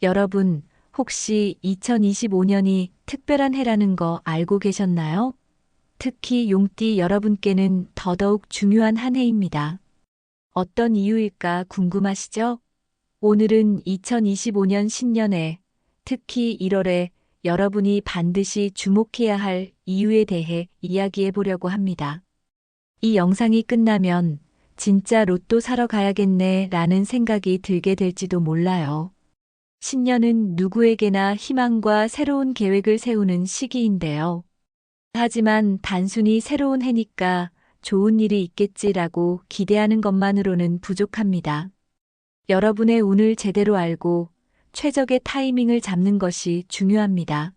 여러분, 혹시 2025년이 특별한 해라는 거 알고 계셨나요? 특히 용띠 여러분께는 더더욱 중요한 한 해입니다. 어떤 이유일까 궁금하시죠? 오늘은 2025년 신년에, 특히 1월에 여러분이 반드시 주목해야 할 이유에 대해 이야기해 보려고 합니다. 이 영상이 끝나면 진짜 로또 사러 가야겠네 라는 생각이 들게 될지도 몰라요. 신년은 누구에게나 희망과 새로운 계획을 세우는 시기인데요. 하지만 단순히 새로운 해니까 좋은 일이 있겠지라고 기대하는 것만으로는 부족합니다. 여러분의 운을 제대로 알고 최적의 타이밍을 잡는 것이 중요합니다.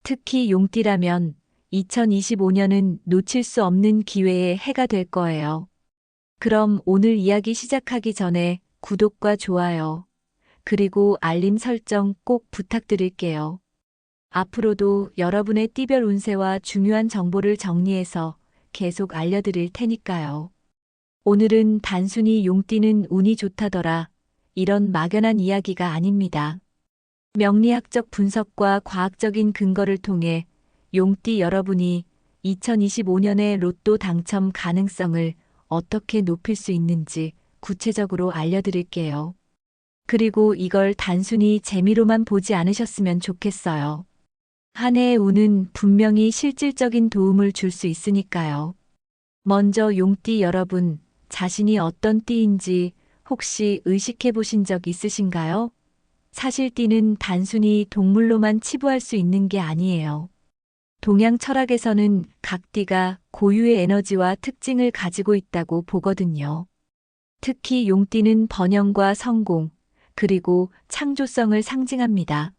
특히 용띠라면 2025년은 놓칠 수 없는 기회의 해가 될 거예요. 그럼 오늘 이야기 시작하기 전에 구독과 좋아요, 그리고 알림 설정 꼭 부탁드릴게요. 앞으로도 여러분의 띠별 운세와 중요한 정보를 정리해서 계속 알려드릴 테니까요. 오늘은 단순히 용띠는 운이 좋다더라, 이런 막연한 이야기가 아닙니다. 명리학적 분석과 과학적인 근거를 통해 용띠 여러분이 2025년의 로또 당첨 가능성을 어떻게 높일 수 있는지 구체적으로 알려드릴게요. 그리고 이걸 단순히 재미로만 보지 않으셨으면 좋겠어요. 한 해의 운은 분명히 실질적인 도움을 줄 수 있으니까요. 먼저 용띠 여러분, 자신이 어떤 띠인지 혹시 의식해 보신 적 있으신가요? 사실 띠는 단순히 동물로만 치부할 수 있는 게 아니에요. 동양 철학에서는 각 띠가 고유의 에너지와 특징을 가지고 있다고 보거든요. 특히 용띠는 번영과 성공, 그리고 창조성을 상징합니다.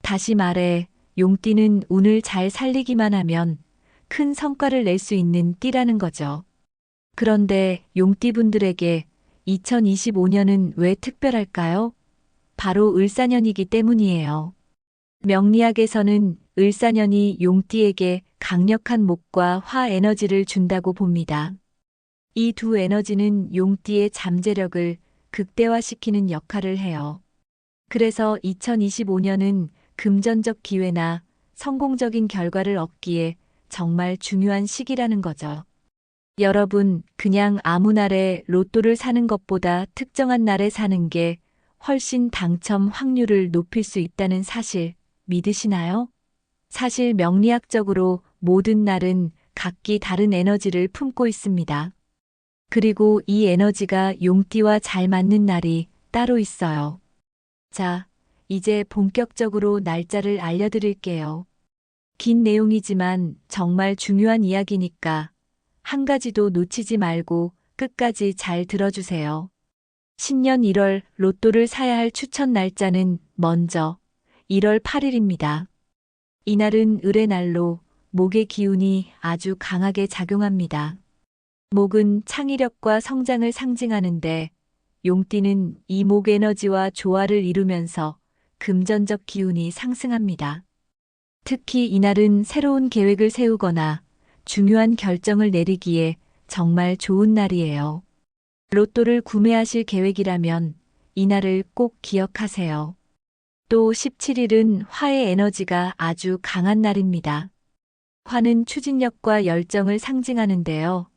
다시 말해, 용띠는 운을 잘 살리기만 하면 큰 성과를 낼 수 있는 띠라는 거죠. 그런데 용띠분들에게 2025년은 왜 특별할까요? 바로 을사년이기 때문이에요. 명리학에서는 을사년이 용띠에게 강력한 목과 화 에너지를 준다고 봅니다. 이 두 에너지는 용띠의 잠재력을 극대화시키는 역할을 해요. 그래서 2025년은 금전적 기회나 성공적인 결과를 얻기에 정말 중요한 시기라는 거죠. 여러분, 그냥 아무 날에 로또를 사는 것보다 특정한 날에 사는 게 훨씬 당첨 확률을 높일 수 있다는 사실 믿으시나요? 사실 명리학적으로 모든 날은 각기 다른 에너지를 품고 있습니다. 그리고 이 에너지가 용띠와 잘 맞는 날이 따로 있어요. 자, 이제 본격적으로 날짜를 알려드릴게요. 긴 내용이지만 정말 중요한 이야기니까 한 가지도 놓치지 말고 끝까지 잘 들어주세요. 신년 1월 로또를 사야 할 추천 날짜는 먼저 1월 8일입니다. 이날은 을의 날로 목의 기운이 아주 강하게 작용합니다. 목은 창의력과 성장을 상징하는데 용띠는 이 목 에너지와 조화를 이루면서 금전적 기운이 상승합니다. 특히 이날은 새로운 계획을 세우거나 중요한 결정을 내리기에 정말 좋은 날이에요. 로또를 구매하실 계획이라면 이날을 꼭 기억하세요. 또 17일은 화의 에너지가 아주 강한 날입니다. 화는 추진력과 열정을 상징하는데요.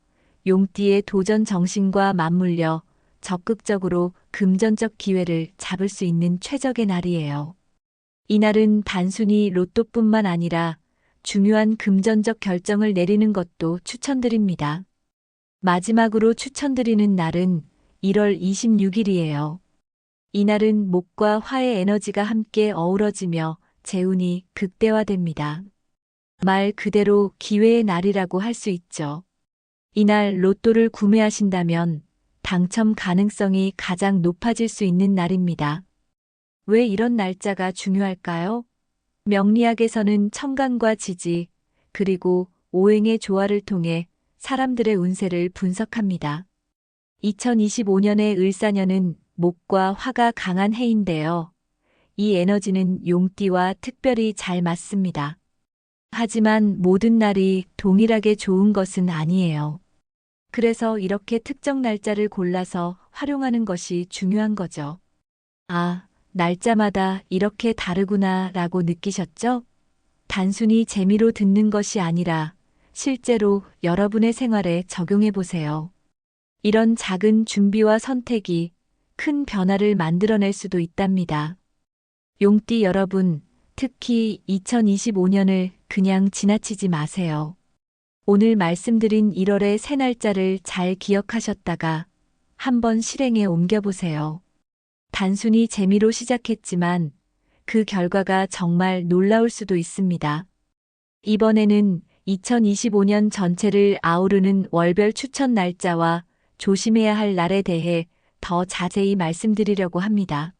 용띠의 도전 정신과 맞물려 적극적으로 금전적 기회를 잡을 수 있는 최적의 날이에요. 이날은 단순히 로또뿐만 아니라 중요한 금전적 결정을 내리는 것도 추천드립니다. 마지막으로 추천드리는 날은 1월 26일이에요. 이날은 목과 화의 에너지가 함께 어우러지며 재운이 극대화됩니다. 말 그대로 기회의 날이라고 할 수 있죠. 이날 로또를 구매하신다면 당첨 가능성이 가장 높아질 수 있는 날입니다. 왜 이런 날짜가 중요할까요? 명리학에서는 천간과 지지, 그리고 오행의 조화를 통해 사람들의 운세를 분석합니다. 2025년의 을사년은 목과 화가 강한 해인데요. 이 에너지는 용띠와 특별히 잘 맞습니다. 하지만 모든 날이 동일하게 좋은 것은 아니에요. 그래서 이렇게 특정 날짜를 골라서 활용하는 것이 중요한 거죠. 아, 날짜마다 이렇게 다르구나 라고 느끼셨죠? 단순히 재미로 듣는 것이 아니라 실제로 여러분의 생활에 적용해 보세요. 이런 작은 준비와 선택이 큰 변화를 만들어낼 수도 있답니다. 용띠 여러분, 특히 2025년을 그냥 지나치지 마세요. 오늘 말씀드린 1월의 새 날짜를 잘 기억하셨다가 한번 실행에 옮겨보세요. 단순히 재미로 시작했지만 그 결과가 정말 놀라울 수도 있습니다. 이번에는 2025년 전체를 아우르는 월별 추천 날짜와 조심해야 할 날에 대해 더 자세히 말씀드리려고 합니다.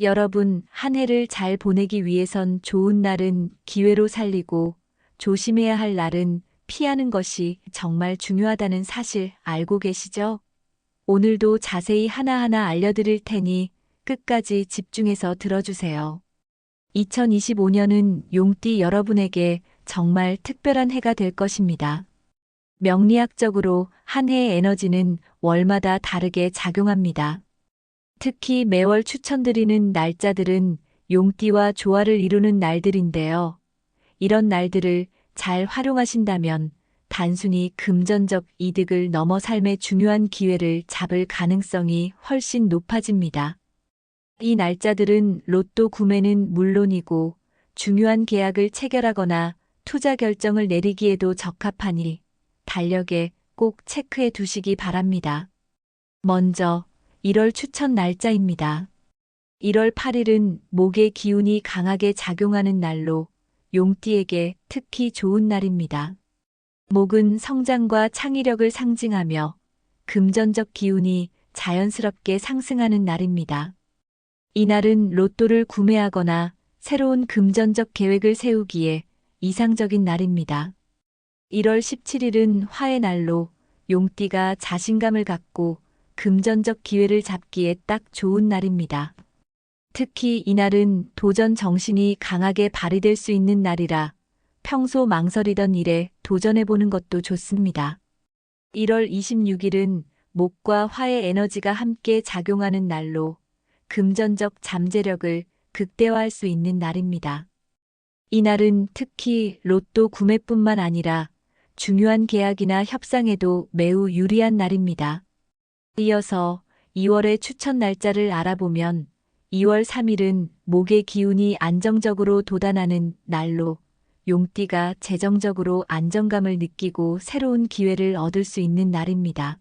여러분, 한 해를 잘 보내기 위해선 좋은 날은 기회로 살리고 조심해야 할 날은 피하는 것이 정말 중요하다는 사실 알고 계시죠? 오늘도 자세히 하나하나 알려드릴 테니 끝까지 집중해서 들어주세요. 2025년은 용띠 여러분에게 정말 특별한 해가 될 것입니다. 명리학적으로 한 해의 에너지는 월마다 다르게 작용합니다. 특히 매월 추천드리는 날짜들은 용띠와 조화를 이루는 날들인데요. 이런 날들을 잘 활용하신다면 단순히 금전적 이득을 넘어 삶의 중요한 기회를 잡을 가능성이 훨씬 높아집니다. 이 날짜들은 로또 구매는 물론이고 중요한 계약을 체결하거나 투자 결정을 내리기에도 적합하니 달력에 꼭 체크해 두시기 바랍니다. 먼저 1월 추천 날짜입니다. 1월 8일은 목의 기운이 강하게 작용하는 날로 용띠에게 특히 좋은 날입니다. 목은 성장과 창의력을 상징하며 금전적 기운이 자연스럽게 상승하는 날입니다. 이날은 로또를 구매하거나 새로운 금전적 계획을 세우기에 이상적인 날입니다. 1월 17일은 화의 날로 용띠가 자신감을 갖고 금전적 기회를 잡기에 딱 좋은 날입니다. 특히 이날은 도전 정신이 강하게 발휘될 수 있는 날이라 평소 망설이던 일에 도전해보는 것도 좋습니다. 1월 26일은 목과 화의 에너지가 함께 작용하는 날로 금전적 잠재력을 극대화할 수 있는 날입니다. 이날은 특히 로또 구매뿐만 아니라 중요한 계약이나 협상에도 매우 유리한 날입니다. 이어서 2월의 추천 날짜를 알아보면 2월 3일은 목의 기운이 안정적으로 돋아나는 날로 용띠가 재정적으로 안정감을 느끼고 새로운 기회를 얻을 수 있는 날입니다.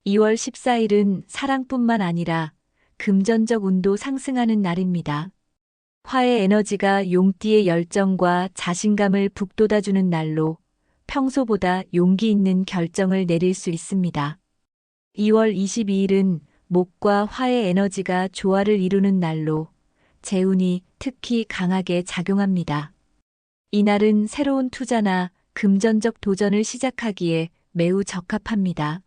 2월 14일은 사랑뿐만 아니라 금전적 운도 상승하는 날입니다. 화의 에너지가 용띠의 열정과 자신감을 북돋아주는 날로 평소보다 용기 있는 결정을 내릴 수 있습니다. 2월 22일은 목과 화의 에너지가 조화를 이루는 날로 재운이 특히 강하게 작용합니다. 이날은 새로운 투자나 금전적 도전을 시작하기에 매우 적합합니다.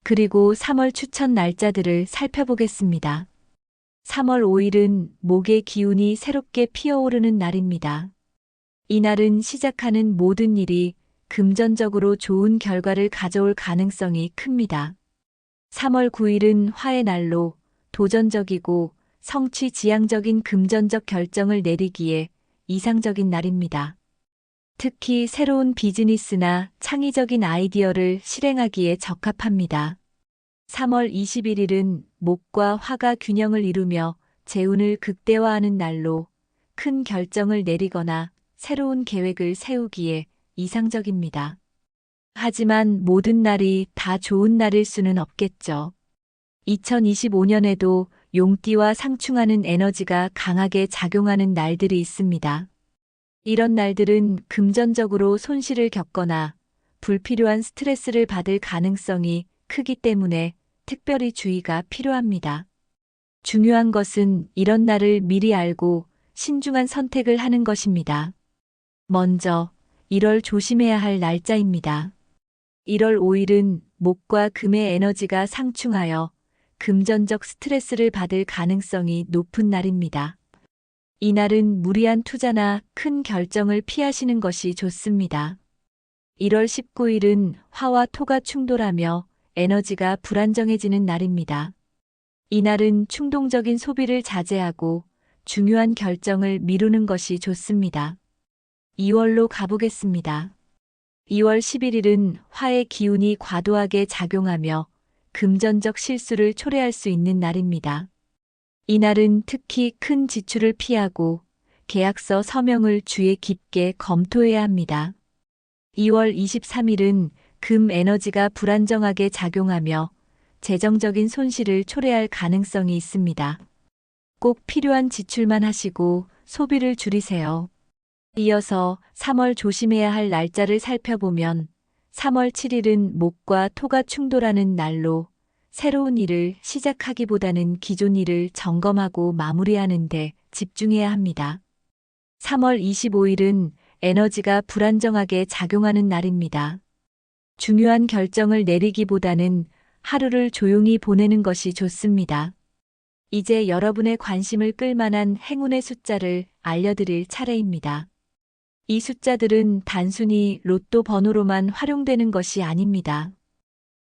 그리고 3월 추천 날짜들을 살펴보겠습니다. 3월 5일은 목의 기운이 새롭게 피어오르는 날입니다. 이날은 시작하는 모든 일이 금전적으로 좋은 결과를 가져올 가능성이 큽니다. 3월 9일은 화의 날로 도전적이고 성취지향적인 금전적 결정을 내리기에 이상적인 날입니다. 특히 새로운 비즈니스나 창의적인 아이디어를 실행하기에 적합합니다. 3월 21일은 목과 화가 균형을 이루며 재운을 극대화하는 날로 큰 결정을 내리거나 새로운 계획을 세우기에 이상적입니다. 하지만 모든 날이 다 좋은 날일 수는 없겠죠. 2025년에도 용띠와 상충하는 에너지가 강하게 작용하는 날들이 있습니다. 이런 날들은 금전적으로 손실을 겪거나 불필요한 스트레스를 받을 가능성이 크기 때문에 특별히 주의가 필요합니다. 중요한 것은 이런 날을 미리 알고 신중한 선택을 하는 것입니다. 먼저 1월 조심해야 할 날짜입니다. 1월 5일은 목과 금의 에너지가 상충하여 금전적 스트레스를 받을 가능성이 높은 날입니다. 이날은 무리한 투자나 큰 결정을 피하시는 것이 좋습니다. 1월 19일은 화와 토가 충돌하며 에너지가 불안정해지는 날입니다. 이날은 충동적인 소비를 자제하고 중요한 결정을 미루는 것이 좋습니다. 2월로 가보겠습니다. 2월 11일은 화의 기운이 과도하게 작용하며 금전적 실수를 초래할 수 있는 날입니다. 이날은 특히 큰 지출을 피하고 계약서 서명을 주의 깊게 검토해야 합니다. 2월 23일은 금 에너지가 불안정하게 작용하며 재정적인 손실을 초래할 가능성이 있습니다. 꼭 필요한 지출만 하시고 소비를 줄이세요. 이어서 3월 조심해야 할 날짜를 살펴보면 3월 7일은 목과 토가 충돌하는 날로 새로운 일을 시작하기보다는 기존 일을 점검하고 마무리하는 데 집중해야 합니다. 3월 25일은 에너지가 불안정하게 작용하는 날입니다. 중요한 결정을 내리기보다는 하루를 조용히 보내는 것이 좋습니다. 이제 여러분의 관심을 끌만한 행운의 숫자를 알려드릴 차례입니다. 이 숫자들은 단순히 로또 번호로만 활용되는 것이 아닙니다.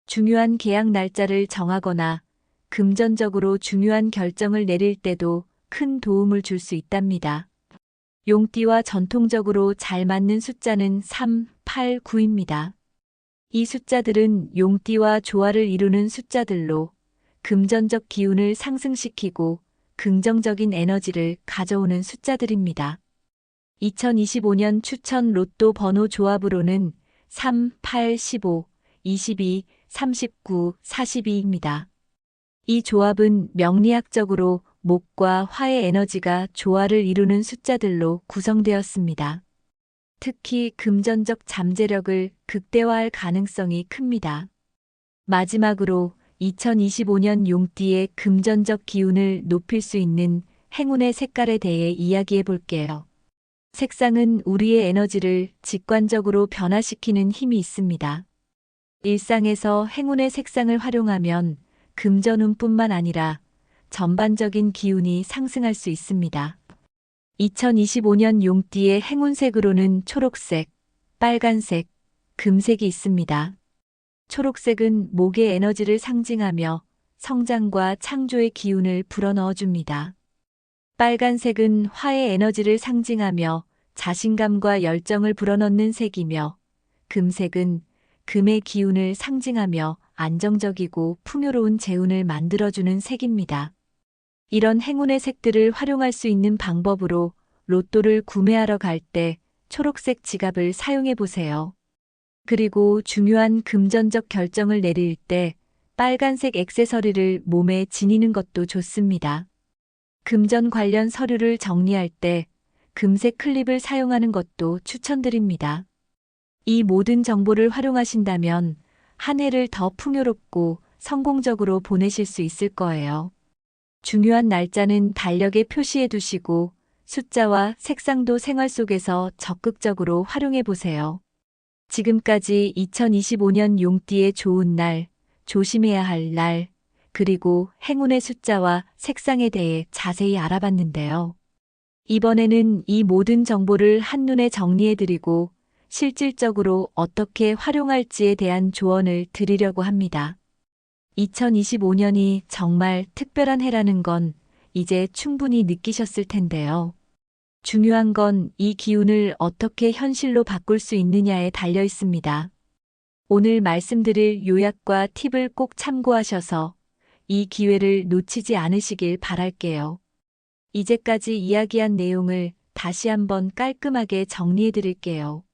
중요한 계약 날짜를 정하거나 금전적으로 중요한 결정을 내릴 때도 큰 도움을 줄 수 있답니다. 용띠와 전통적으로 잘 맞는 숫자는 3, 8, 9입니다. 이 숫자들은 용띠와 조화를 이루는 숫자들로 금전적 기운을 상승시키고 긍정적인 에너지를 가져오는 숫자들입니다. 2025년 추천 로또 번호 조합으로는 3, 8, 15, 22, 39, 42입니다. 이 조합은 명리학적으로 목과 화의 에너지가 조화를 이루는 숫자들로 구성되었습니다. 특히 금전적 잠재력을 극대화할 가능성이 큽니다. 마지막으로 2025년 용띠의 금전적 기운을 높일 수 있는 행운의 색깔에 대해 이야기해 볼게요. 색상은 우리의 에너지를 직관적으로 변화시키는 힘이 있습니다. 일상에서 행운의 색상을 활용하면 금전운뿐만 아니라 전반적인 기운이 상승할 수 있습니다. 2025년 용띠의 행운색으로는 초록색, 빨간색, 금색이 있습니다. 초록색은 목의 에너지를 상징하며 성장과 창조의 기운을 불어넣어줍니다. 빨간색은 화의 에너지를 상징하며 자신감과 열정을 불어넣는 색이며, 금색은 금의 기운을 상징하며 안정적이고 풍요로운 재운을 만들어주는 색입니다. 이런 행운의 색들을 활용할 수 있는 방법으로 로또를 구매하러 갈 때 초록색 지갑을 사용해 보세요. 그리고 중요한 금전적 결정을 내릴 때 빨간색 액세서리를 몸에 지니는 것도 좋습니다. 금전 관련 서류를 정리할 때 금색 클립을 사용하는 것도 추천드립니다. 이 모든 정보를 활용하신다면 한 해를 더 풍요롭고 성공적으로 보내실 수 있을 거예요. 중요한 날짜는 달력에 표시해 두시고 숫자와 색상도 생활 속에서 적극적으로 활용해 보세요. 지금까지 2025년 용띠의 좋은 날, 조심해야 할 날, 그리고 행운의 숫자와 색상에 대해 자세히 알아봤는데요. 이번에는 이 모든 정보를 한눈에 정리해드리고 실질적으로 어떻게 활용할지에 대한 조언을 드리려고 합니다. 2025년이 정말 특별한 해라는 건 이제 충분히 느끼셨을 텐데요. 중요한 건 이 기운을 어떻게 현실로 바꿀 수 있느냐에 달려 있습니다. 오늘 말씀드릴 요약과 팁을 꼭 참고하셔서 이 기회를 놓치지 않으시길 바랄게요. 이제까지 이야기한 내용을 다시 한번 깔끔하게 정리해 드릴게요.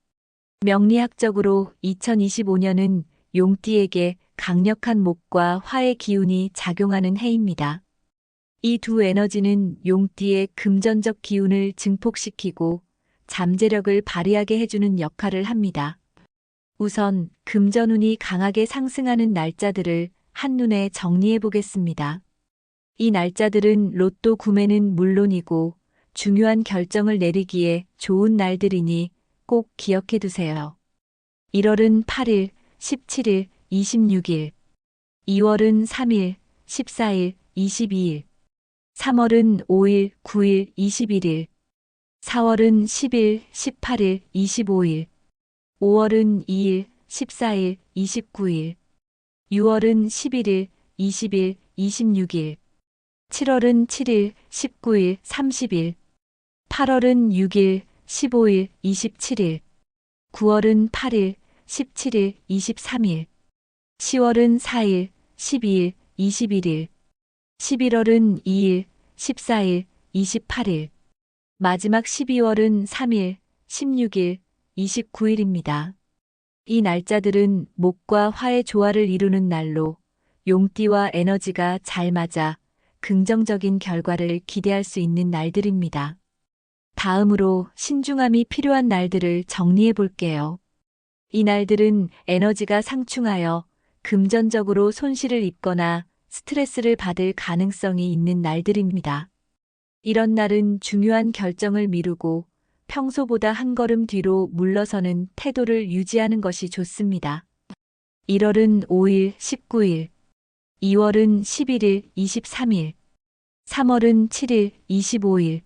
명리학적으로 2025년은 용띠에게 강력한 목과 화의 기운이 작용하는 해입니다. 이 두 에너지는 용띠의 금전적 기운을 증폭시키고 잠재력을 발휘하게 해주는 역할을 합니다. 우선 금전운이 강하게 상승하는 날짜들을 한눈에 정리해 보겠습니다. 이 날짜들은 로또 구매는 물론이고 중요한 결정을 내리기에 좋은 날들이니 꼭 기억해 두세요. 1월은 8일, 17일, 26일, 2월은 3일, 14일, 22일, 3월은 5일, 9일, 21일, 4월은 10일, 18일, 25일, 5월은 2일, 14일, 29일, 6월은 11일, 20일, 26일, 7월은 7일, 19일, 30일. 8월은 6일, 15일, 27일. 9월은 8일, 17일, 23일. 10월은 4일, 12일, 21일. 11월은 2일, 14일, 28일. 마지막 12월은 3일, 16일, 29일입니다. 이 날짜들은 목과 화의 조화를 이루는 날로 용띠와 에너지가 잘 맞아 긍정적인 결과를 기대할 수 있는 날들입니다. 다음으로 신중함이 필요한 날들을 정리해 볼게요. 이 날들은 에너지가 상충하여 금전적으로 손실을 입거나 스트레스를 받을 가능성이 있는 날들입니다. 이런 날은 중요한 결정을 미루고 평소보다 한 걸음 뒤로 물러서는 태도를 유지하는 것이 좋습니다. 1월은 5일, 19일, 2월은 11일, 23일, 3월은 7일, 25일,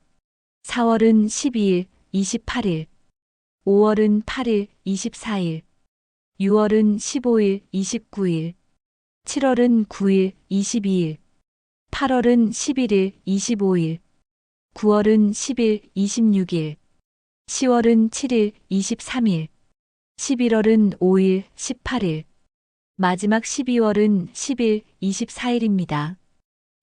4월은 12일, 28일, 5월은 8일, 24일, 6월은 15일, 29일, 7월은 9일, 22일, 8월은 11일, 25일, 9월은 10일, 26일, 10월은 7일, 23일, 11월은 5일, 18일, 마지막 12월은 10일, 24일입니다.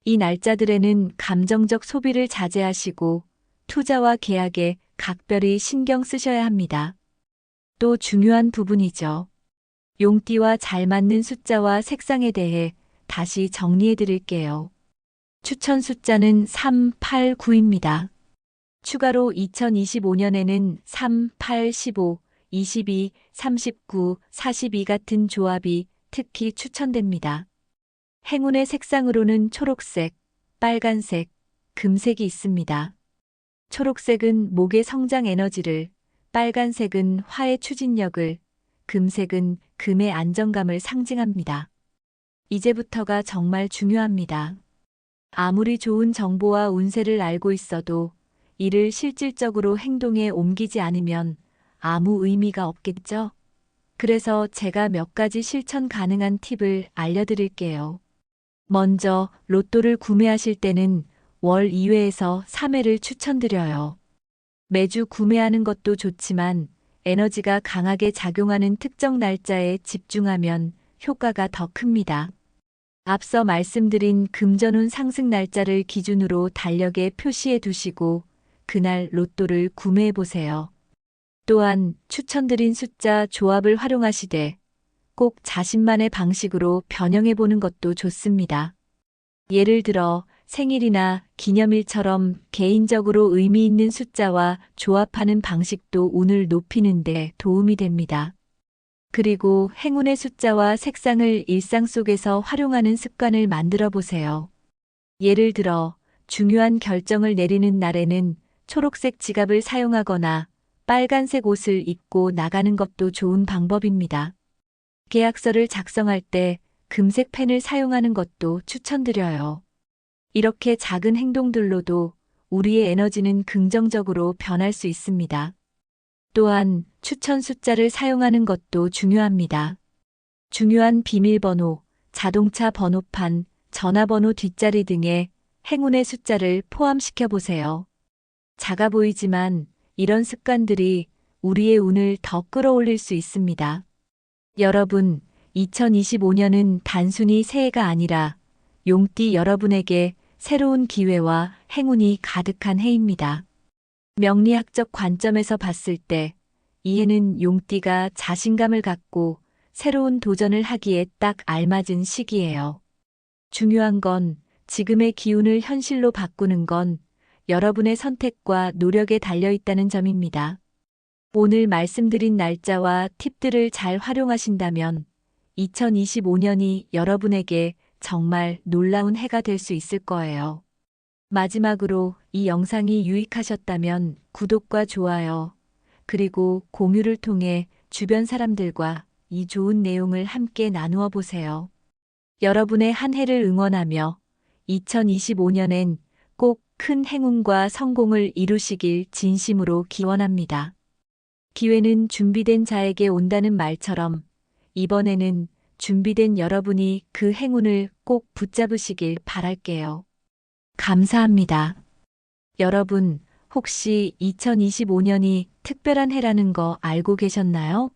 이 날짜들에는 감정적 소비를 자제하시고 투자와 계약에 각별히 신경 쓰셔야 합니다. 또 중요한 부분이죠. 용띠와 잘 맞는 숫자와 색상에 대해 다시 정리해 드릴게요. 추천 숫자는 3, 8, 9입니다. 추가로 2025년에는 3, 8, 15, 22, 39, 42 같은 조합이 특히 추천됩니다. 행운의 색상으로는 초록색, 빨간색, 금색이 있습니다. 초록색은 목의 성장 에너지를, 빨간색은 화의 추진력을, 금색은 금의 안정감을 상징합니다. 이제부터가 정말 중요합니다. 아무리 좋은 정보와 운세를 알고 있어도 이를 실질적으로 행동에 옮기지 않으면 아무 의미가 없겠죠? 그래서 제가 몇 가지 실천 가능한 팁을 알려드릴게요. 먼저 로또를 구매하실 때는 월 2회에서 3회를 추천드려요. 매주 구매하는 것도 좋지만 에너지가 강하게 작용하는 특정 날짜에 집중하면 효과가 더 큽니다. 앞서 말씀드린 금전운 상승 날짜를 기준으로 달력에 표시해 두시고 그날 로또를 구매해 보세요. 또한 추천드린 숫자 조합을 활용하시되 꼭 자신만의 방식으로 변형해 보는 것도 좋습니다. 예를 들어 생일이나 기념일처럼 개인적으로 의미 있는 숫자와 조합하는 방식도 운을 높이는 데 도움이 됩니다. 그리고 행운의 숫자와 색상을 일상 속에서 활용하는 습관을 만들어 보세요. 예를 들어 중요한 결정을 내리는 날에는 초록색 지갑을 사용하거나 빨간색 옷을 입고 나가는 것도 좋은 방법입니다. 계약서를 작성할 때 금색 펜을 사용하는 것도 추천드려요. 이렇게 작은 행동들로도 우리의 에너지는 긍정적으로 변할 수 있습니다. 또한 추천 숫자를 사용하는 것도 중요합니다. 중요한 비밀번호, 자동차 번호판, 전화번호 뒷자리 등의 행운의 숫자를 포함시켜 보세요. 작아 보이지만 이런 습관들이 우리의 운을 더 끌어올릴 수 있습니다. 여러분, 2025년은 단순히 새해가 아니라 용띠 여러분에게 새로운 기회와 행운이 가득한 해입니다. 명리학적 관점에서 봤을 때 이 해는 용띠가 자신감을 갖고 새로운 도전을 하기에 딱 알맞은 시기예요. 중요한 건 지금의 기운을 현실로 바꾸는 건 여러분의 선택과 노력에 달려 있다는 점입니다. 오늘 말씀드린 날짜와 팁들을 잘 활용하신다면 2025년이 여러분에게 정말 놀라운 해가 될 수 있을 거예요. 마지막으로 이 영상이 유익하셨다면 구독과 좋아요, 그리고 공유를 통해 주변 사람들과 이 좋은 내용을 함께 나누어 보세요. 여러분의 한 해를 응원하며 2025년엔 꼭 큰 행운과 성공을 이루시길 진심으로 기원합니다. 기회는 준비된 자에게 온다는 말처럼 이번에는 준비된 여러분이 그 행운을 꼭 붙잡으시길 바랄게요. 감사합니다. 여러분, 혹시 2025년이 특별한 해라는 거 알고 계셨나요?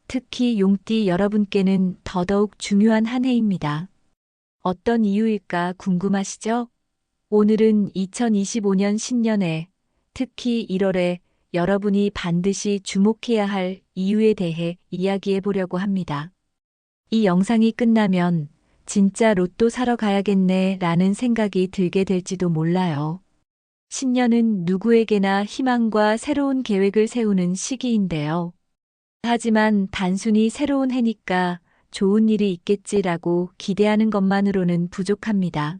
특히 용띠 여러분께는 더더욱 중요한 한 해입니다. 어떤 이유일까 궁금하시죠? 오늘은 2025년 신년에, 특히 1월에 여러분이 반드시 주목해야 할 이유에 대해 이야기해 보려고 합니다. 이 영상이 끝나면 진짜 로또 사러 가야겠네 라는 생각이 들게 될지도 몰라요. 신년은 누구에게나 희망과 새로운 계획을 세우는 시기인데요. 하지만 단순히 새로운 해니까 좋은 일이 있겠지라고 기대하는 것만으로는 부족합니다.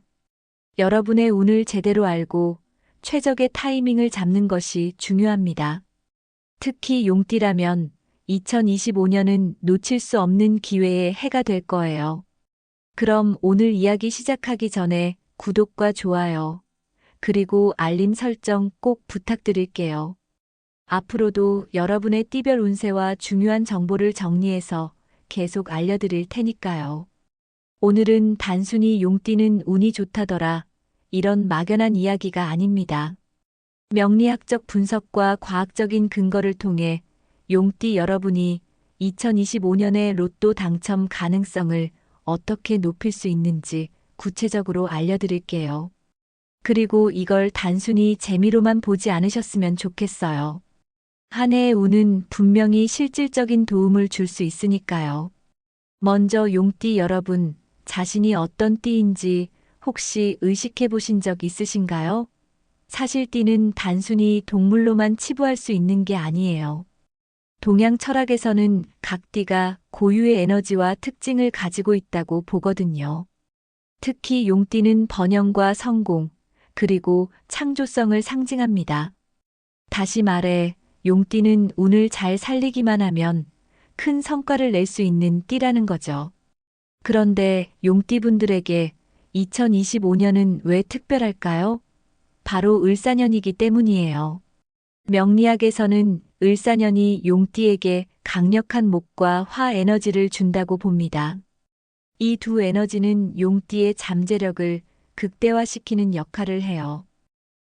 여러분의 운을 제대로 알고 최적의 타이밍을 잡는 것이 중요합니다. 특히 용띠라면 2025년은 놓칠 수 없는 기회의 해가 될 거예요. 그럼 오늘 이야기 시작하기 전에 구독과 좋아요, 그리고 알림 설정 꼭 부탁드릴게요. 앞으로도 여러분의 띠별 운세와 중요한 정보를 정리해서 계속 알려드릴 테니까요. 오늘은 단순히 용띠는 운이 좋다더라, 이런 막연한 이야기가 아닙니다. 명리학적 분석과 과학적인 근거를 통해 용띠 여러분이 2025년의 로또 당첨 가능성을 어떻게 높일 수 있는지 구체적으로 알려드릴게요. 그리고 이걸 단순히 재미로만 보지 않으셨으면 좋겠어요. 한 해의 운은 분명히 실질적인 도움을 줄 수 있으니까요. 먼저 용띠 여러분, 자신이 어떤 띠인지 혹시 의식해 보신 적 있으신가요? 사실 띠는 단순히 동물로만 치부할 수 있는 게 아니에요. 동양 철학에서는 각 띠가 고유의 에너지와 특징을 가지고 있다고 보거든요. 특히 용띠는 번영과 성공, 그리고 창조성을 상징합니다. 다시 말해, 용띠는 운을 잘 살리기만 하면 큰 성과를 낼 수 있는 띠라는 거죠. 그런데 용띠분들에게 2025년은 왜 특별할까요? 바로 을사년이기 때문이에요. 명리학에서는 을사년이 용띠에게 강력한 목과 화 에너지를 준다고 봅니다. 이 두 에너지는 용띠의 잠재력을 극대화시키는 역할을 해요.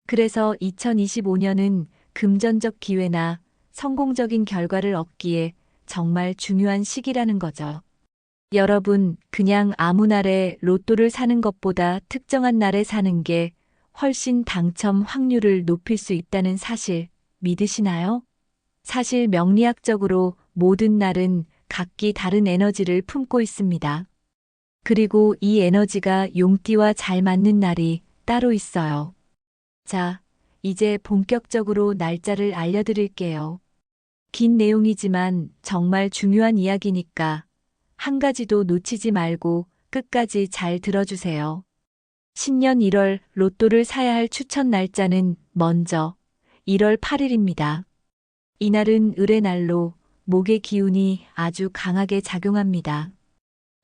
그래서 2025년은 금전적 기회나 성공적인 결과를 얻기에 정말 중요한 시기라는 거죠. 여러분, 그냥 아무 날에 로또를 사는 것보다 특정한 날에 사는 게 훨씬 당첨 확률을 높일 수 있다는 사실 믿으시나요? 사실 명리학적으로 모든 날은 각기 다른 에너지를 품고 있습니다. 그리고 이 에너지가 용띠와 잘 맞는 날이 따로 있어요. 자, 이제 본격적으로 날짜를 알려드릴게요. 긴 내용이지만 정말 중요한 이야기니까 한 가지도 놓치지 말고 끝까지 잘 들어주세요. 신년 1월 로또를 사야 할 추천 날짜는 먼저 1월 8일입니다. 이날은 을의 날로 목의 기운이 아주 강하게 작용합니다.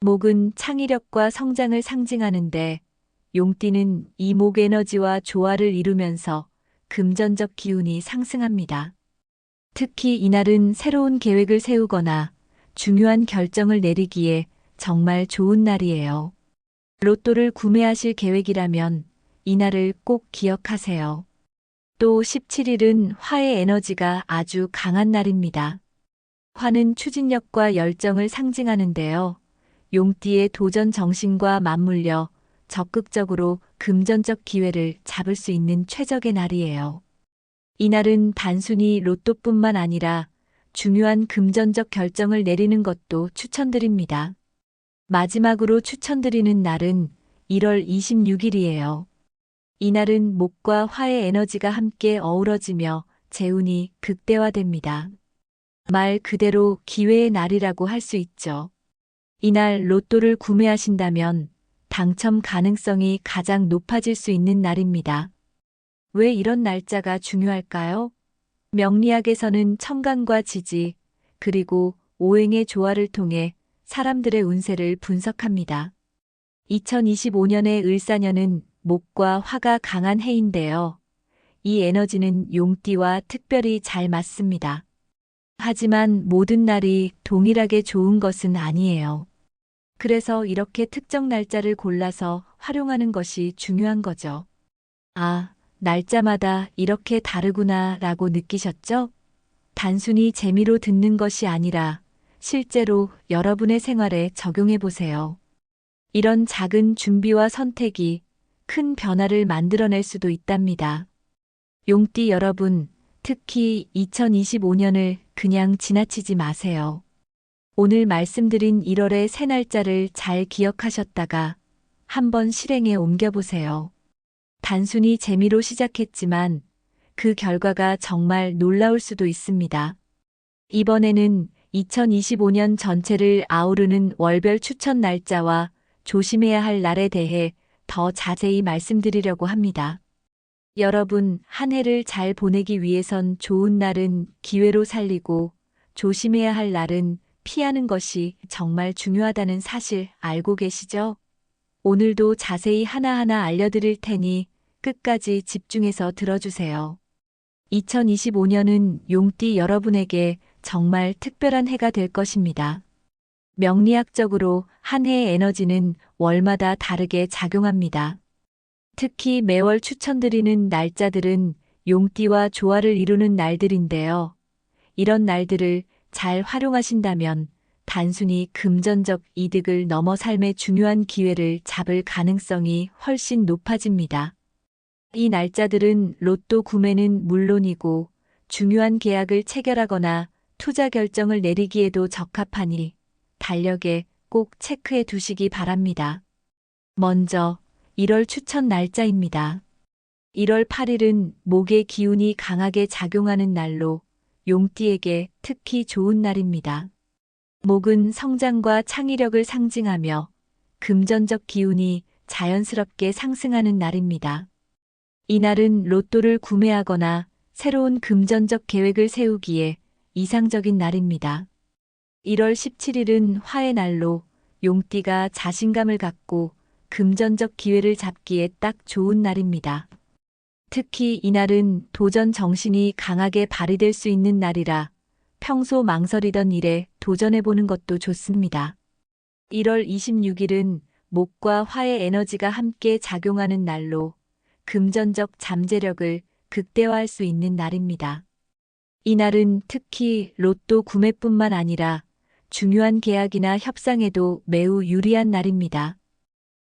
목은 창의력과 성장을 상징하는데 용띠는 이 목 에너지와 조화를 이루면서 금전적 기운이 상승합니다. 특히 이날은 새로운 계획을 세우거나 중요한 결정을 내리기에 정말 좋은 날이에요. 로또를 구매하실 계획이라면 이날을 꼭 기억하세요. 또 17일은 화의 에너지가 아주 강한 날입니다. 화는 추진력과 열정을 상징하는데요. 용띠의 도전 정신과 맞물려 적극적으로 금전적 기회를 잡을 수 있는 최적의 날이에요. 이날은 단순히 로또뿐만 아니라 중요한 금전적 결정을 내리는 것도 추천드립니다. 마지막으로 추천드리는 날은 1월 26일이에요. 이날은 목과 화의 에너지가 함께 어우러지며 재운이 극대화됩니다. 말 그대로 기회의 날이라고 할 수 있죠. 이날 로또를 구매하신다면 당첨 가능성이 가장 높아질 수 있는 날입니다. 왜 이런 날짜가 중요할까요? 명리학에서는 천간과 지지, 그리고 오행의 조화를 통해 사람들의 운세를 분석합니다. 2025년의 을사년은 목과 화가 강한 해인데요. 이 에너지는 용띠와 특별히 잘 맞습니다. 하지만 모든 날이 동일하게 좋은 것은 아니에요. 그래서 이렇게 특정 날짜를 골라서 활용하는 것이 중요한 거죠. 아, 날짜마다 이렇게 다르구나 라고 느끼셨죠? 단순히 재미로 듣는 것이 아니라 실제로 여러분의 생활에 적용해 보세요. 이런 작은 준비와 선택이 큰 변화를 만들어낼 수도 있답니다. 용띠 여러분, 특히 2025년을 그냥 지나치지 마세요. 오늘 말씀드린 1월의 새 날짜를 잘 기억하셨다가 한번 실행에 옮겨보세요. 단순히 재미로 시작했지만 그 결과가 정말 놀라울 수도 있습니다. 이번에는 2025년 전체를 아우르는 월별 추천 날짜와 조심해야 할 날에 대해 더 자세히 말씀드리려고 합니다. 여러분, 한 해를 잘 보내기 위해선 좋은 날은 기회로 살리고 조심해야 할 날은 피하는 것이 정말 중요하다는 사실 알고 계시죠? 오늘도 자세히 하나하나 알려드릴 테니 끝까지 집중해서 들어주세요. 2025년은 용띠 여러분에게 정말 특별한 해가 될 것입니다. 명리학적으로 한 해의 에너지는 월마다 다르게 작용합니다. 특히 매월 추천드리는 날짜들은 용띠와 조화를 이루는 날들인데요. 이런 날들을 잘 활용하신다면 단순히 금전적 이득을 넘어 삶의 중요한 기회를 잡을 가능성이 훨씬 높아집니다. 이 날짜들은 로또 구매는 물론이고 중요한 계약을 체결하거나 투자 결정을 내리기에도 적합하니 달력에 꼭 체크해 두시기 바랍니다. 먼저 1월 추천 날짜입니다. 1월 8일은 목의 기운이 강하게 작용하는 날로 용띠에게 특히 좋은 날입니다. 목은 성장과 창의력을 상징하며 금전적 기운이 자연스럽게 상승하는 날입니다. 이날은 로또를 구매하거나 새로운 금전적 계획을 세우기에 이상적인 날입니다. 1월 17일은 화의 날로 용띠가 자신감을 갖고 금전적 기회를 잡기에 딱 좋은 날입니다. 특히 이날은 도전 정신이 강하게 발휘될 수 있는 날이라 평소 망설이던 일에 도전해보는 것도 좋습니다. 1월 26일은 목과 화의 에너지가 함께 작용하는 날로 금전적 잠재력을 극대화할 수 있는 날입니다. 이날은 특히 로또 구매뿐만 아니라 중요한 계약이나 협상에도 매우 유리한 날입니다.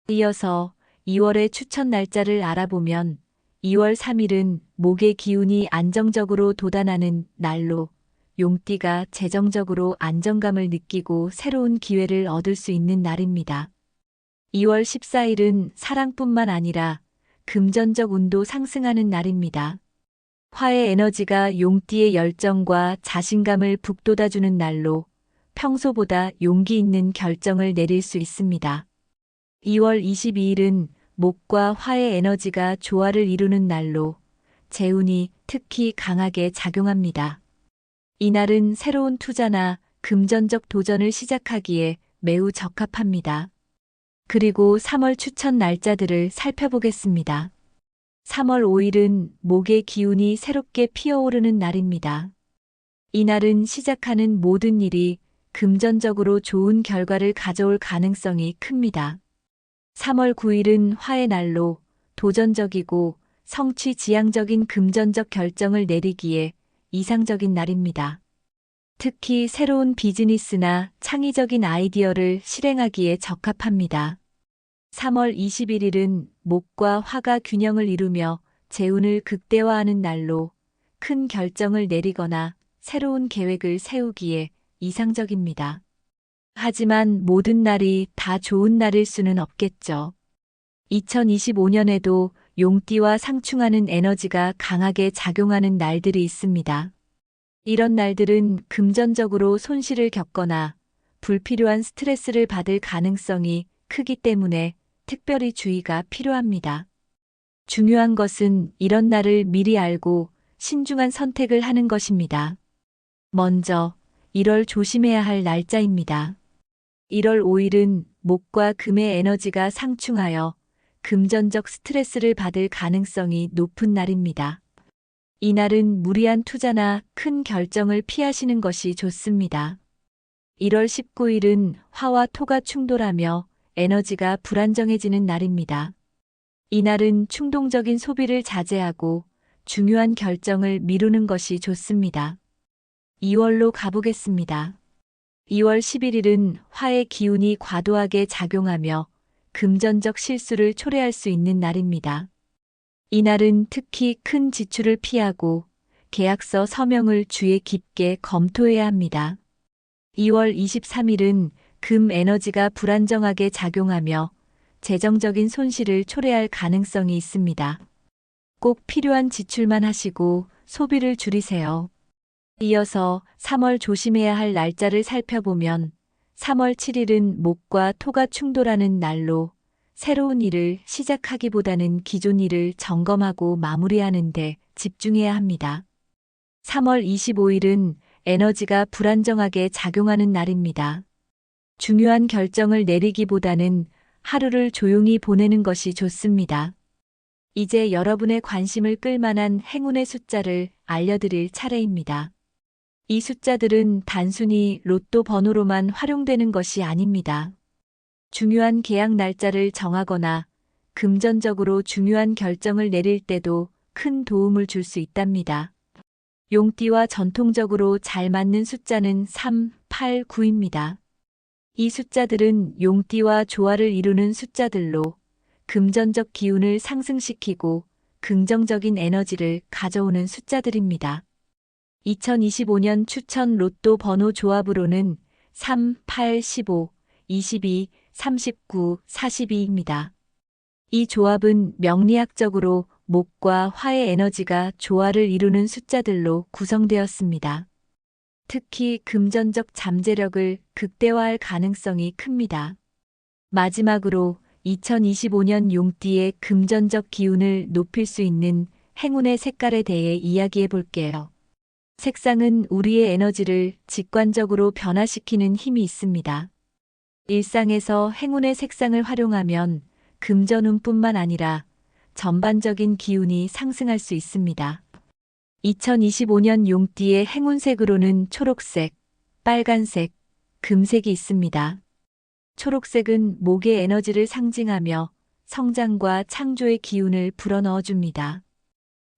이어서 2월의 추천 날짜를 알아보면 2월 3일은 목의 기운이 안정적으로 돋아나는 날로 용띠가 재정적으로 안정감을 느끼고 새로운 기회를 얻을 수 있는 날입니다. 2월 14일은 사랑뿐만 아니라 금전적 운도 상승하는 날입니다. 화의 에너지가 용띠의 열정과 자신감을 북돋아주는 날로 평소보다 용기 있는 결정을 내릴 수 있습니다. 2월 22일은 목과 화의 에너지가 조화를 이루는 날로 재운이 특히 강하게 작용합니다. 이날은 새로운 투자나 금전적 도전을 시작하기에 매우 적합합니다. 그리고 3월 추천 날짜들을 살펴보겠습니다. 3월 5일은 목의 기운이 새롭게 피어오르는 날입니다. 이날은 시작하는 모든 일이 금전적으로 좋은 결과를 가져올 가능성이 큽니다. 3월 9일은 화의 날로 도전적이고 성취지향적인 금전적 결정을 내리기에 이상적인 날입니다. 특히 새로운 비즈니스나 창의적인 아이디어를 실행하기에 적합합니다. 3월 21일은 목과 화가 균형을 이루며 재운을 극대화하는 날로 큰 결정을 내리거나 새로운 계획을 세우기에 이상적입니다. 하지만 모든 날이 다 좋은 날일 수는 없겠죠. 2025년에도 용띠와 상충하는 에너지가 강하게 작용하는 날들이 있습니다. 이런 날들은 금전적으로 손실을 겪거나 불필요한 스트레스를 받을 가능성이 크기 때문에 특별히 주의가 필요합니다. 중요한 것은 이런 날을 미리 알고 신중한 선택을 하는 것입니다. 먼저 1월 조심해야 할 날짜입니다. 1월 5일은 목과 금의 에너지가 상충하여 금전적 스트레스를 받을 가능성이 높은 날입니다. 이날은 무리한 투자나 큰 결정을 피하시는 것이 좋습니다. 1월 19일은 화와 토가 충돌하며 에너지가 불안정해지는 날입니다. 이날은 충동적인 소비를 자제하고 중요한 결정을 미루는 것이 좋습니다. 2월로 가보겠습니다. 2월 11일은 화의 기운이 과도하게 작용하며 금전적 실수를 초래할 수 있는 날입니다. 이날은 특히 큰 지출을 피하고 계약서 서명을 주의 깊게 검토해야 합니다. 2월 23일은 금 에너지가 불안정하게 작용하며 재정적인 손실을 초래할 가능성이 있습니다. 꼭 필요한 지출만 하시고 소비를 줄이세요. 이어서 3월 조심해야 할 날짜를 살펴보면 3월 7일은 목과 토가 충돌하는 날로 새로운 일을 시작하기보다는 기존 일을 점검하고 마무리하는 데 집중해야 합니다. 3월 25일은 에너지가 불안정하게 작용하는 날입니다. 중요한 결정을 내리기보다는 하루를 조용히 보내는 것이 좋습니다. 이제 여러분의 관심을 끌만한 행운의 숫자를 알려드릴 차례입니다. 이 숫자들은 단순히 로또 번호로만 활용되는 것이 아닙니다. 중요한 계약 날짜를 정하거나 금전적으로 중요한 결정을 내릴 때도 큰 도움을 줄 수 있답니다. 용띠와 전통적으로 잘 맞는 숫자는 3, 8, 9입니다. 이 숫자들은 용띠와 조화를 이루는 숫자들로 금전적 기운을 상승시키고 긍정적인 에너지를 가져오는 숫자들입니다. 2025년 추천 로또 번호 조합으로는 3, 8, 15, 22, 39, 42입니다. 이 조합은 명리학적으로 목과 화의 에너지가 조화를 이루는 숫자들로 구성되었습니다. 특히 금전적 잠재력을 극대화할 가능성이 큽니다. 마지막으로 2025년 용띠의 금전적 기운을 높일 수 있는 행운의 색깔에 대해 이야기해 볼게요. 색상은 우리의 에너지를 직관적으로 변화시키는 힘이 있습니다. 일상에서 행운의 색상을 활용하면 금전운뿐만 아니라 전반적인 기운이 상승할 수 있습니다. 2025년 용띠의 행운색으로는 초록색, 빨간색, 금색이 있습니다. 초록색은 목의 에너지를 상징하며 성장과 창조의 기운을 불어넣어줍니다.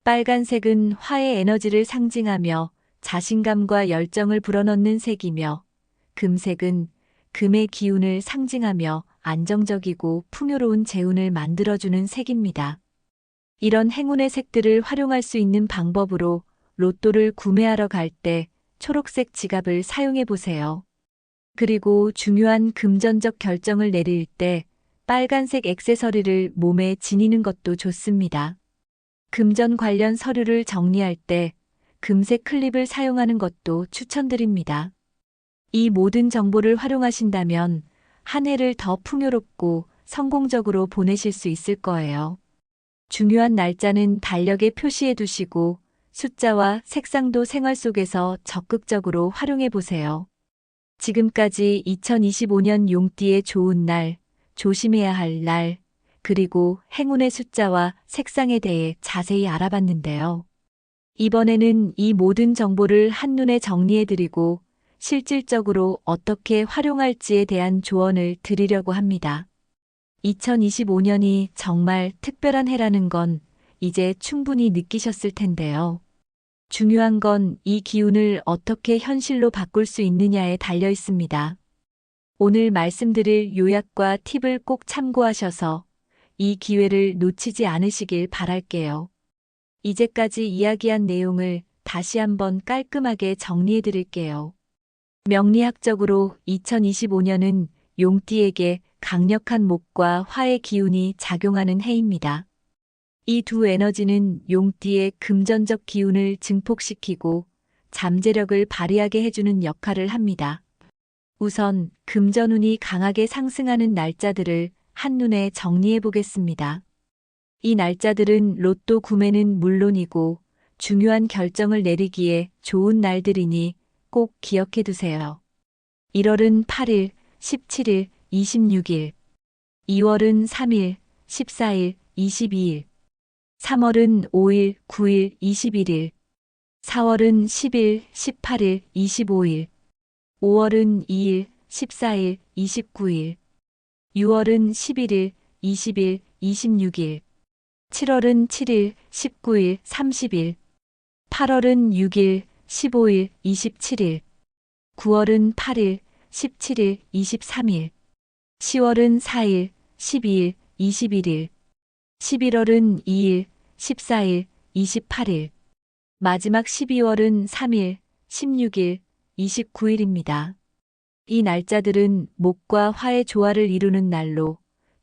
빨간색은 화의 에너지를 상징하며 자신감과 열정을 불어넣는 색이며, 금색은 금의 기운을 상징하며 안정적이고 풍요로운 재운을 만들어주는 색입니다. 이런 행운의 색들을 활용할 수 있는 방법으로 로또를 구매하러 갈 때 초록색 지갑을 사용해 보세요. 그리고 중요한 금전적 결정을 내릴 때 빨간색 액세서리를 몸에 지니는 것도 좋습니다. 금전 관련 서류를 정리할 때 금색 클립을 사용하는 것도 추천드립니다. 이 모든 정보를 활용하신다면 한 해를 더 풍요롭고 성공적으로 보내실 수 있을 거예요. 중요한 날짜는 달력에 표시해 두시고 숫자와 색상도 생활 속에서 적극적으로 활용해 보세요. 지금까지 2025년 용띠의 좋은 날, 조심해야 할 날, 그리고 행운의 숫자와 색상에 대해 자세히 알아봤는데요. 이번에는 이 모든 정보를 한눈에 정리해드리고 실질적으로 어떻게 활용할지에 대한 조언을 드리려고 합니다. 2025년이 정말 특별한 해라는 건 이제 충분히 느끼셨을 텐데요. 중요한 건 이 기운을 어떻게 현실로 바꿀 수 있느냐에 달려 있습니다. 오늘 말씀드릴 요약과 팁을 꼭 참고하셔서 이 기회를 놓치지 않으시길 바랄게요. 이제까지 이야기한 내용을 다시 한번 깔끔하게 정리해 드릴게요. 명리학적으로 2025년은 용띠에게 강력한 목과 화의 기운이 작용하는 해입니다. 이 두 에너지는 용띠의 금전적 기운을 증폭시키고 잠재력을 발휘하게 해주는 역할을 합니다. 우선 금전운이 강하게 상승하는 날짜들을 한눈에 정리해 보겠습니다. 이 날짜들은 로또 구매는 물론이고 중요한 결정을 내리기에 좋은 날들이니 꼭 기억해 두세요. 1월은 8일, 17일, 26일, 2월은 3일, 14일, 22일, 3월은 5일, 9일, 21일, 4월은 10일, 18일, 25일, 5월은 2일, 14일, 29일, 6월은 11일, 20일, 26일, 7월은 7일, 19일, 30일. 8월은 6일, 15일, 27일. 9월은 8일, 17일, 23일. 10월은 4일, 12일, 21일. 11월은 2일, 14일, 28일. 마지막 12월은 3일, 16일, 29일입니다. 이 날짜들은 목과 화의 조화를 이루는 날로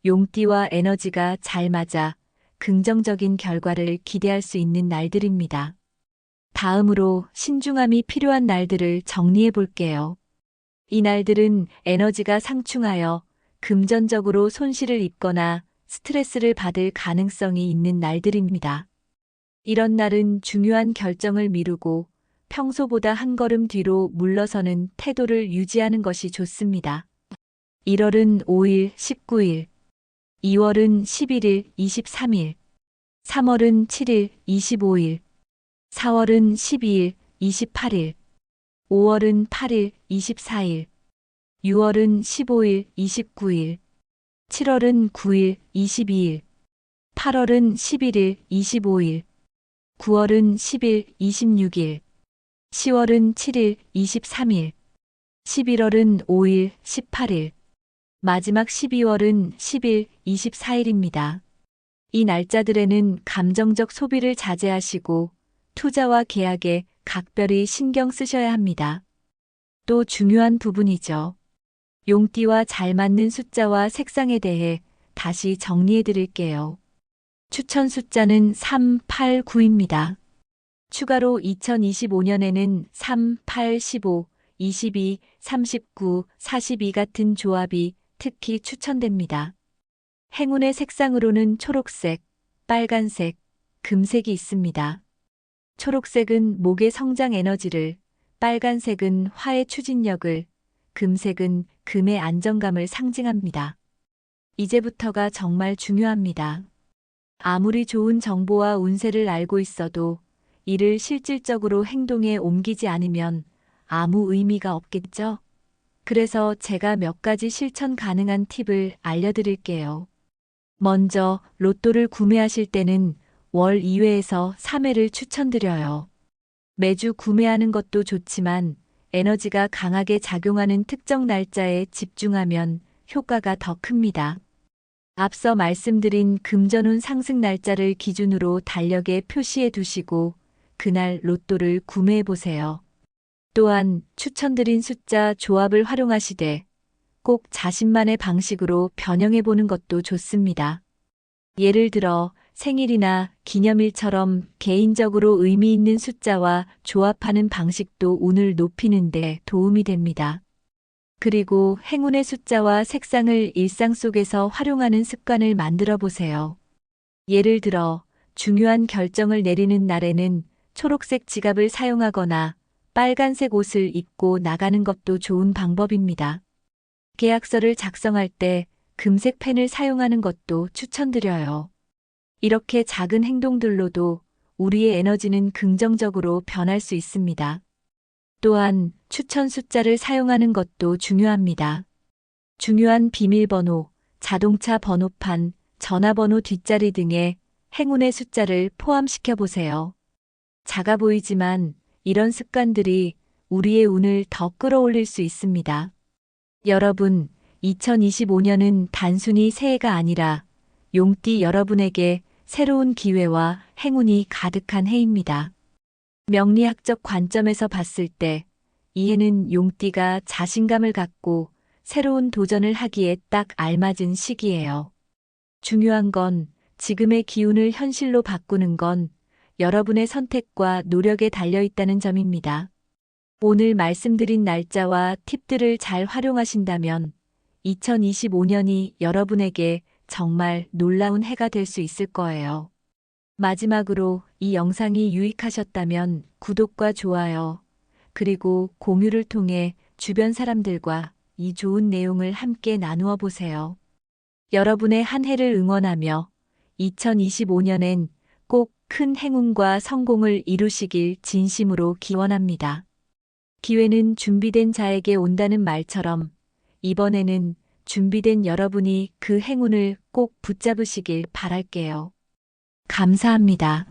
용띠와 에너지가 잘 맞아 긍정적인 결과를 기대할 수 있는 날들입니다. 다음으로 신중함이 필요한 날들을 정리해 볼게요. 이 날들은 에너지가 상충하여 금전적으로 손실을 입거나 스트레스를 받을 가능성이 있는 날들입니다. 이런 날은 중요한 결정을 미루고 평소보다 한 걸음 뒤로 물러서는 태도를 유지하는 것이 좋습니다. 1월은 5일, 19일. 2월은 11일, 23일. 3월은 7일, 25일. 4월은 12일, 28일. 5월은 8일, 24일. 6월은 15일, 29일. 7월은 9일, 22일. 8월은 11일, 25일. 9월은 10일, 26일. 10월은 7일, 23일. 11월은 5일, 18일. 마지막 12월은 10일, 24일입니다. 이 날짜들에는 감정적 소비를 자제하시고 투자와 계약에 각별히 신경 쓰셔야 합니다. 또 중요한 부분이죠. 용띠와 잘 맞는 숫자와 색상에 대해 다시 정리해 드릴게요. 추천 숫자는 3, 8, 9입니다. 추가로 2025년에는 3, 8, 15, 22, 39, 42 같은 조합이 특히 추천됩니다. 행운의 색상으로는 초록색, 빨간색, 금색이 있습니다. 초록색은 목의 성장 에너지를, 빨간색은 화의 추진력을, 금색은 금의 안정감을 상징합니다. 이제부터가 정말 중요합니다. 아무리 좋은 정보와 운세를 알고 있어도 이를 실질적으로 행동에 옮기지 않으면 아무 의미가 없겠죠? 그래서 제가 몇 가지 실천 가능한 팁을 알려드릴게요. 먼저 로또를 구매하실 때는 월 2회에서 3회를 추천드려요. 매주 구매하는 것도 좋지만 에너지가 강하게 작용하는 특정 날짜에 집중하면 효과가 더 큽니다. 앞서 말씀드린 금전운 상승 날짜를 기준으로 달력에 표시해 두시고 그날 로또를 구매해 보세요. 또한 추천드린 숫자 조합을 활용하시되 꼭 자신만의 방식으로 변형해 보는 것도 좋습니다. 예를 들어 생일이나 기념일처럼 개인적으로 의미 있는 숫자와 조합하는 방식도 운을 높이는 데 도움이 됩니다. 그리고 행운의 숫자와 색상을 일상 속에서 활용하는 습관을 만들어 보세요. 예를 들어 중요한 결정을 내리는 날에는 초록색 지갑을 사용하거나 빨간색 옷을 입고 나가는 것도 좋은 방법입니다. 계약서를 작성할 때 금색 펜을 사용하는 것도 추천드려요. 이렇게 작은 행동들로도 우리의 에너지는 긍정적으로 변할 수 있습니다. 또한 추천 숫자를 사용하는 것도 중요합니다. 중요한 비밀번호, 자동차 번호판, 전화번호 뒷자리 등의 행운의 숫자를 포함시켜 보세요. 작아 보이지만 이런 습관들이 우리의 운을 더 끌어올릴 수 있습니다. 여러분, 2025년은 단순히 새해가 아니라 용띠 여러분에게 새로운 기회와 행운이 가득한 해입니다. 명리학적 관점에서 봤을 때 이 해는 용띠가 자신감을 갖고 새로운 도전을 하기에 딱 알맞은 시기예요. 중요한 건 지금의 기운을 현실로 바꾸는 건 여러분의 선택과 노력에 달려 있다는 점입니다. 오늘 말씀드린 날짜와 팁들을 잘 활용하신다면 2025년이 여러분에게 정말 놀라운 해가 될 수 있을 거예요. 마지막으로 이 영상이 유익하셨다면 구독과 좋아요, 그리고 공유를 통해 주변 사람들과 이 좋은 내용을 함께 나누어 보세요. 여러분의 한 해를 응원하며 2025년엔 꼭 큰 행운과 성공을 이루시길 진심으로 기원합니다. 기회는 준비된 자에게 온다는 말처럼 이번에는 준비된 여러분이 그 행운을 꼭 붙잡으시길 바랄게요. 감사합니다.